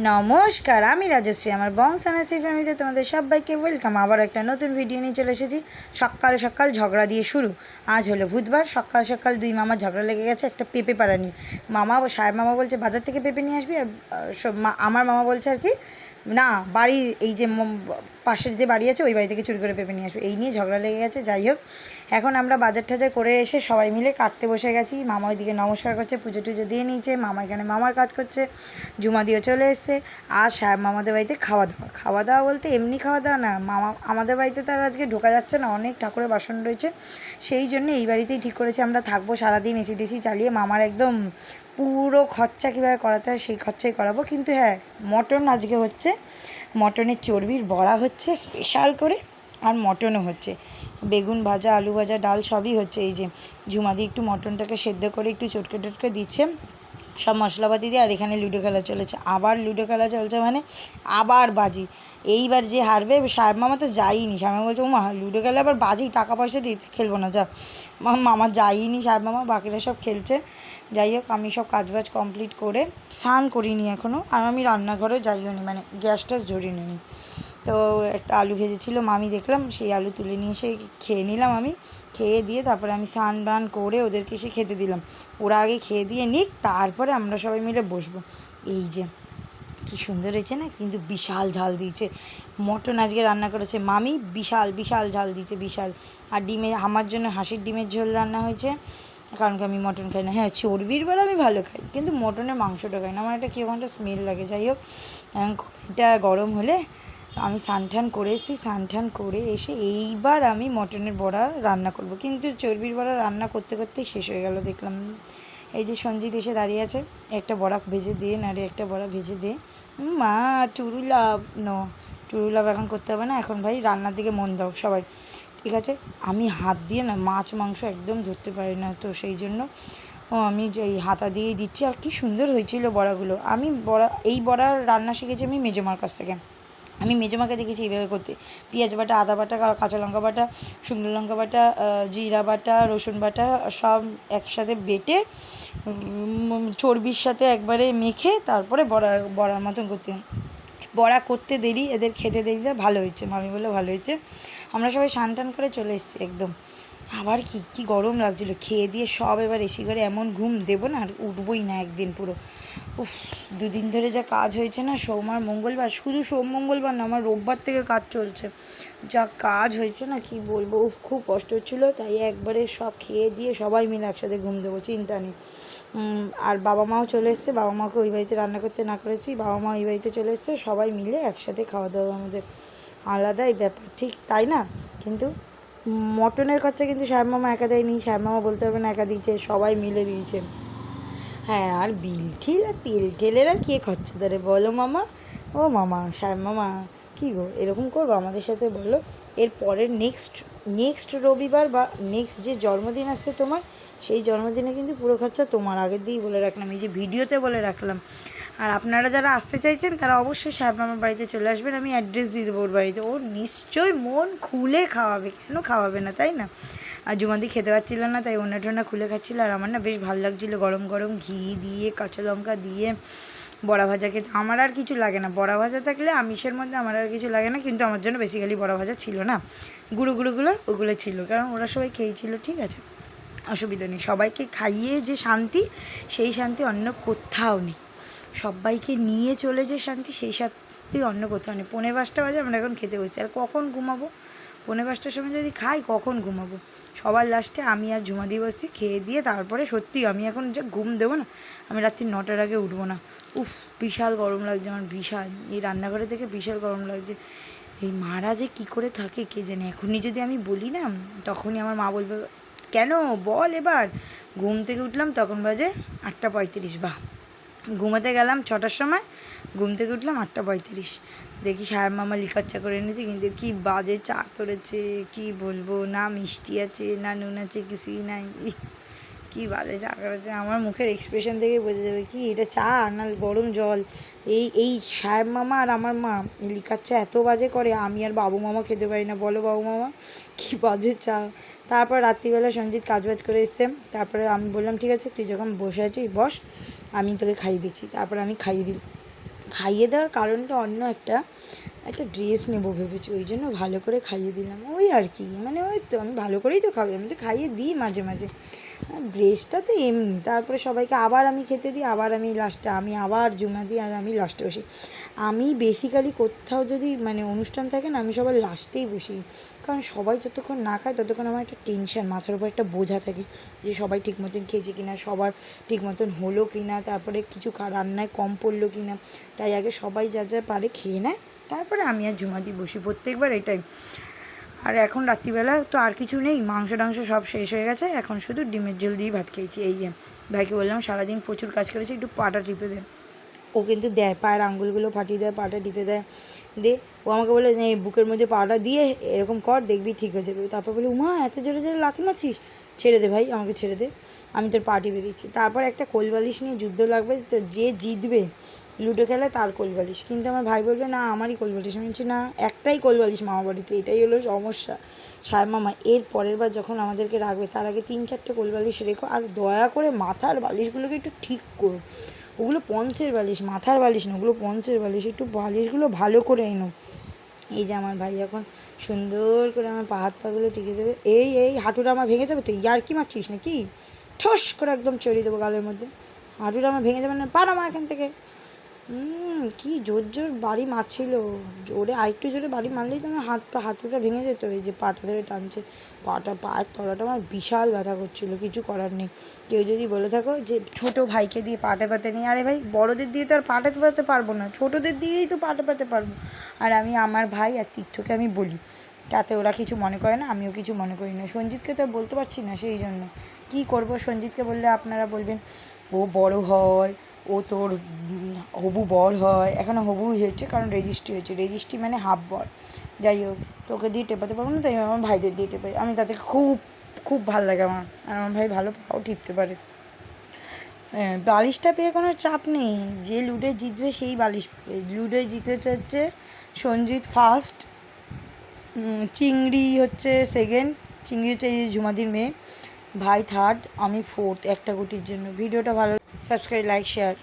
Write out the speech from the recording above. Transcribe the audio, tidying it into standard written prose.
নমস্কার, আমি রাজশ্রী। আমার বংশানাসি ফ্যামিলিতে তোমাদের সবাইকে ওয়েলকাম। আবার একটা নতুন ভিডিও নিয়ে চলে এসেছি। সকাল সকাল ঝগড়া দিয়ে শুরু। আজ হলো বুধবার, সকাল সকাল দুই মামার ঝগড়া লেগে গেছে একটা পেঁপে পাড়া নিয়ে। সাহেব মামা বলছে বাজার থেকে পেঁপে নিয়ে আসবি, আর আমার মামা বলছে আর কি না, বাড়ি এই যে পাশের যে বাড়ি আছে ওই বাড়ি থেকে চুরি করে পেঁপে নিয়ে আসবে। এই নিয়ে ঝগড়া লেগে গেছে। যাই হোক, এখন আমরা বাজার টাজার করে এসে সবাই মিলে কাটতে বসে গেছি। মামা ওইদিকে নমস্কার করছে, পুজো টুজো দিয়ে নিয়েছে। মামা এখানে মামার কাজ করছে, জুমা দিয়ে চলে এসছে। আর সাহেব মামাদের বাড়িতে খাওয়া দাওয়া বলতে এমনি খাওয়া দাওয়া না, মামা আমাদের বাড়িতে তো আর আজকে ঢোকা যাচ্ছে না, অনেক ঠাকুরের বাসন রয়েছে। সেই জন্য এই বাড়িতেই ঠিক করেছি আমরা থাকবো সারাদিন, এসি টেসি চালিয়ে মামার একদম পুরো খরচা কীভাবে করাতে হয় সেই খরচাই করাবো। কিন্তু হ্যাঁ, মটন আজকে হচ্ছে, মটনের চর্বির বড়া হচ্ছে স্পেশাল করে, আর মটনও হচ্ছে, বেগুন ভাজা, আলু ভাজা, ডাল সবই হচ্ছে। এই যে ঝুমাদি একটু মটনটাকে সেদ্ধ করে একটু চটকে টটকে দিচ্ছে সব মশলাপাতি দিয়ে। আর এখানে লুডো খেলা চলেছে, আবার লুডো খেলা চলছে, মানে আবার বাজি। এইবার যে হারবে, সাহেব মামা তো যায়নি। সাহেব মামা বলছে ও মা লুডো খেলে আবার বাজি, টাকা পয়সা দিয়ে খেলবো না, যা। মামা যায়নি, সাহেব মামা, বাকিরা সব খেলছে। যাই হোক, আমি সব কাজবাজ কমপ্লিট করে স্নান করিনি এখনও, আর আমি রান্নাঘরে যাইও নি, মানে গ্যাস ট্যাস ঝরিয়ে নিই। তো একটা আলু ভেজেছিল মামি, দেখলাম সেই আলু তুলে নিয়ে এসে খেয়ে নিলাম। আমি খেয়ে দিয়ে তারপরে আমি স্নান টান করে ওদেরকে এসে খেতে দিলাম। ওরা আগে খেয়ে দিয়ে নিক, তারপরে আমরা সবাই মিলে বসবো। এই যে কি সুন্দর হয়েছে না, কিন্তু বিশাল ঝাল দিয়েছে। মটন আজকে রান্না করেছে মামি, বিশাল বিশাল ঝাল দিয়েছে, বিশাল। আর আমার জন্য হাঁসের ডিমের ঝোল রান্না হয়েছে, কারণ কি আমি মটন খাই না। হ্যাঁ, চর্বির বেলা আমি ভালো খাই, কিন্তু মটনের মাংসটা খাই না, আমার একটা কীরকম একটা স্মেল লাগে। যাই হোক, কড়াইটা গরম হলে আমি স্নান করে এসেছি, স্নান করে এসে এইবার আমি মটনের বড়া রান্না করব। কিন্তু চর্বির বড়া রান্না করতে করতেই শেষ হয়ে গেল। দেখলাম এই যে সঞ্জিত এসে দাঁড়িয়ে আছে, একটা বড়া ভেজে দে না রে, একটা বড়া ভেজে দে। মা টুরুলাভ টুরুলাভ এখন করতে হবে না, এখন ভাই রান্নার দিকে মন দাও সবাই, ঠিক আছে? আমি হাত দিয়ে না মাছ মাংস একদম ধরতে পারি না, তো সেই জন্য আমি এই হাতা দিয়েই দিচ্ছি। আর কি সুন্দর হয়েছিল বড়াগুলো। আমি এই বড়া রান্না শিখেছি আমি মেজমার কাছ থেকে। আমি মেজমাকে দেখেছি এইভাবে করতে, পেঁয়াজ বাটা, আদা বাটা, কাঁচা লঙ্কা বাটা, শুকনো লঙ্কা বাটা, জিরা বাটা, রসুন বাটা সব একসাথে বেটে চর্বির সাথে একবারে মেখে তারপরে বড়ার মতন করতে। বড়া করতে দেরি, এদের খেতে দেরি না। ভালো হয়েছে, মামি বলে ভালো হয়েছে। আমরা সবাই স্নান করে চলে এসেছি একদম। আবার কি গরম লাগছিলো, খেয়ে দিয়ে সব এবার এসি করে এমন ঘুম দেবো না, আর উঠবোই না একদিন পুরো। উফ, দুদিন ধরে যা কাজ হয়েছে না, সোম আর মঙ্গলবার, শুধু সোম মঙ্গলবার না, আমার রোববার থেকে কাজ চলছে, যা কাজ হয়েছে না কি বলবো। খুব কষ্ট হচ্ছিলো, তাই একবারে সব খেয়ে দিয়ে সবাই মিলে একসাথে ঘুম দেবো, চিন্তা নেই। আর বাবা মাও চলে এসছে, বাবা মাকে ওই বাড়িতে রান্না করতে না করেছি, বাবা মা ওই বাড়িতে চলে এসছে, সবাই মিলে একসাথে খাওয়া দাওয়া আমাদের আলাদাই ব্যাপার, ঠিক তাই না? কিন্তু মটনের খরচা কিন্তু সাহেব মামা একা দেয়নি, সাহেব মামা বলতে পারবে না একা দিয়েছে, সবাই মিলে দিয়েছে। হ্যাঁ, আর বিল ঠিল আর তেল টেলের আর কে খরচা ধরে বলো মামা? ও মামা, সাহেব মামা, কী গো এরকম করবো আমাদের সাথে বলো? এর পরের নেক্সট রবিবার বা নেক্সট যে জন্মদিন আসছে তোমার, সেই জন্মদিনে কিন্তু পুরো খরচা তোমার। আগের দিয়েই বলে রাখলাম, এই যে ভিডিওতে বলে রাখলাম। আর আপনারা যারা আসতে চাইছেন তারা অবশ্যই সাহেব মামার বাড়িতে চলে আসবেন, আমি অ্যাড্রেস দিয়ে দেবো ওর বাড়িতে। ও নিশ্চয়ই মন খুলে খাওয়াবে, কেন খাওয়াবে না, তাই না? আর জুমাদি খেতে পারছিল না, তাই ওনা টোনা খুলে খাচ্ছিলো। আর আমার না বেশ ভালো লাগছিলো, গরম গরম ঘি দিয়ে কাঁচা লঙ্কা দিয়ে বড়া ভাজা খেতে। আমার আর কিছু লাগে না, বড়া ভাজা থাকলে আমিষের মধ্যে আমার আর কিছু লাগে না। কিন্তু আমার জন্য বেসিক্যালি বড়া ভাজা ছিল না, গুঁড়োগুলো ওগুলো ছিল, কারণ ওরা সবাই খেয়েছিল, ঠিক আছে, অসুবিধা নেই। সবাইকে খাইয়ে যে শান্তি, সেই শান্তি অন্য কোথাও নেই। সবাইকে নিয়ে চলে যে শান্তি, সেই শান্তি অন্য কোথাও নেই। 5:45 বাজে, আমরা এখন খেতে বসছি, আর কখন ঘুমাবো? 5:45 সময় যদি খাই, কখন ঘুমাবো? সবার লাস্টে আমি আর ঝুমা দিয়ে বসছি, খেয়ে দিয়ে তারপরে সত্যি আমি এখন যে ঘুম দেবো না, আমি রাত্রি 9টার আগে উঠবো না। উফ, বিশাল গরম লাগছে আমার, বিশাল। এই রান্নাঘরে থেকে বিশাল গরম লাগছে। এই মারা যে কী করে থাকে কে জানে। এখনই যদি আমি বলি না, তখনই আমার মা বলবে কেন বল এবার। ঘুম থেকে উঠলাম তখন বাজে 8:35, বাহ। ঘুমাতে গেলাম 6টার সময়, ঘুম থেকে উঠলাম 8:35। দেখি সাহেব মামা লিকার চা করে এনেছি, কিন্তু কি বাজে চা করেছে, কি বলবো। না মিষ্টি আছে, না নুন আছে, কিছুই নাই। কি বাজে চা করেছে, আমার মুখের এক্সপ্রেশন থেকে বোঝা যাবে কি এটা চা না গরম জল। এই সাহেব মামা আর আমার মা লিকার চা এত বাজে করে, আমি আর বাবু মামা খেতে পারি না। বলো বাবু মামা, কি বাজে চা। তারপর রাত্রিবেলা সঞ্জিত কাজবাজ করে এসছে, তারপরে আমি বললাম ঠিক আছে তুই যখন বসে আছিস বস, আমি তোকে খাইয়ে দিচ্ছি। তারপরে আমি খাইয়ে দিই। খাইয়ে দেওয়ার কারণটা অন্য একটা ড্রেস নেবো ভেবেছি, ওই জন্য ভালো করে খাইয়ে দিলাম, ওই আর কি, মানে ওই তো আমি ভালো করেই তো খাওয়াই, আমি তো খাইয়ে দিই মাঝে মাঝে, ড্রেসটা তো এমনি। তারপরে সবাইকে আবার আমি খেতে দিই, আবার আমি লাস্টে আমি আবার জুমা দিই, আর আমি লাস্টে বসি। আমি বেসিক্যালি কোথাও যদি মানে অনুষ্ঠান থাকে না, আমি সবার লাস্টেই বসি, কারণ সবাই যতক্ষণ না খায় ততক্ষণ আমার একটা টেনশন, মাথার উপর একটা বোঝা থাকে যে সবাই ঠিক মতন খেয়েছে কিনা, সবার ঠিক মতন হলো কিনা, তারপরে কিছু রান্নায় কম পড়লো কিনা, তাই আগে সবাই যা যা পারে খেয়ে নেয়, তারপরে আমি আর ঝুমা দিয়ে বসি প্রত্যেকবার এটাই। আর এখন রাত্রিবেলা তো আর কিছু নেই, মাংস টাংস সব শেষ হয়ে গেছে, এখন শুধু ডিমের ঝোল দিয়ে ভাত খেয়েছি। এই যে ভাইকে বললাম সারাদিন প্রচুর কাজ করেছি, একটু পাটা টিপে দে, ও কিন্তু দেয়, পায়ের আঙুলগুলো ফাটিয়ে দেয়, পাটা টিপে দেয়, ও আমাকে বলে এই বুকের মধ্যে পাটা দিয়ে এরকম কর, দেখবি ঠিক হয়ে যাবে। তারপর বলি উমা এত জোরে জোরে লাথি মারছিস, ছেড়ে দে ভাই, আমাকে ছেড়ে দে, আমি তোর পা টিপে দিচ্ছি। তারপর একটা কোলবালিশ নিয়ে যুদ্ধ লাগবে, তো যে জিতবে লুডো খেলে তার কোলবালিশ, কিন্তু আমার ভাই বলবে না আমারই কোলবালিশ, আমি বলছি না একটাই কোলবালিশ মামা বাড়িতে, এটাই হলো সমস্যা। সাহেব মামা এর পরের বার যখন আমাদেরকে রাখবে তার আগে 3-4টে কোলবালিশ রেখো, আর দয়া করে মাথার বালিশগুলোকে একটু ঠিক করো, ওগুলো পন্সের বালিশ, মাথার বালিশ না, ওগুলো পন্সের বালিশ, একটু বালিশগুলো ভালো করে এনো। এই যে আমার ভাই এখন সুন্দর করে আমার পা হাত পাগুলো টিকে দেবে, এই হাঁটুটা আমার ভেঙে যাবে তো, ইয়ার্কি মারছিস না কি, ঠস করে একদম চড়িয়ে দেবো গালের মধ্যে, হাঁটুটা আমার ভেঙে যাবে না, পা নামা এখান থেকে। কি জোর জোর বাড়ি মারছিল, জোরে আরেকটু জোরে বাড়ি মারলেই তো আমার হাঁটুটা ভেঙে যেত। এই যে পাটা ধরে টানছে, পায়ের তলাটা আমার বিশাল ব্যথা করছিল, কিছু করার নেই। কেউ যদি বলে থাকো যে ছোটো ভাইকে দিয়ে পা টেপাতে নেই, আরে ভাই বড়োদের দিয়ে তো আর পা টেপাতে পারবো না, ছোটোদের দিয়েই তো পা টেপাতে পারবো। আর আমি আমার ভাই আর তীর্থকে আমি বলি, তাতে ওরা কিছু মনে করে না, আমিও কিছু মনে করি না। সঞ্জিতকে তো আর বলতে পারছি না, সেই জন্য কী করবো, সঞ্জিতকে বললে আপনারা বলবেন ও বড় হয়, ও তোর হবু বর হয়, এখনও হবুই হয়েছে, কারণ রেজিস্ট্রি হয়েছে, রেজিস্ট্রি মানে হাফ বর। যাই হোক, তোকে দিয়ে টেপাতে পারবো না, তাই আমার ভাইদের দিয়ে টেপাই, আমি তাতে খুব খুব ভালো লাগে আমার, আর আমার ভাই ভালো পাও টিপতে পারে। বালিশটা পেয়ে কোনো চাপ নেই, যে লুডোয় জিতবে সেই বালিশ পাবে। লুডোয় জিতেছে হচ্ছে সঞ্জিত ফার্স্ট, চিংড়ি হচ্ছে সেকেন্ড, চিংড়ি হচ্ছে এই ঝুমাদির মেয়ে, ভাই থার্ড, আমি ফোর্থ, একটা গুটির জন্য। ভিডিওটা ভালো, সাবস্ক্রাইব, লাইক, শেয়ার।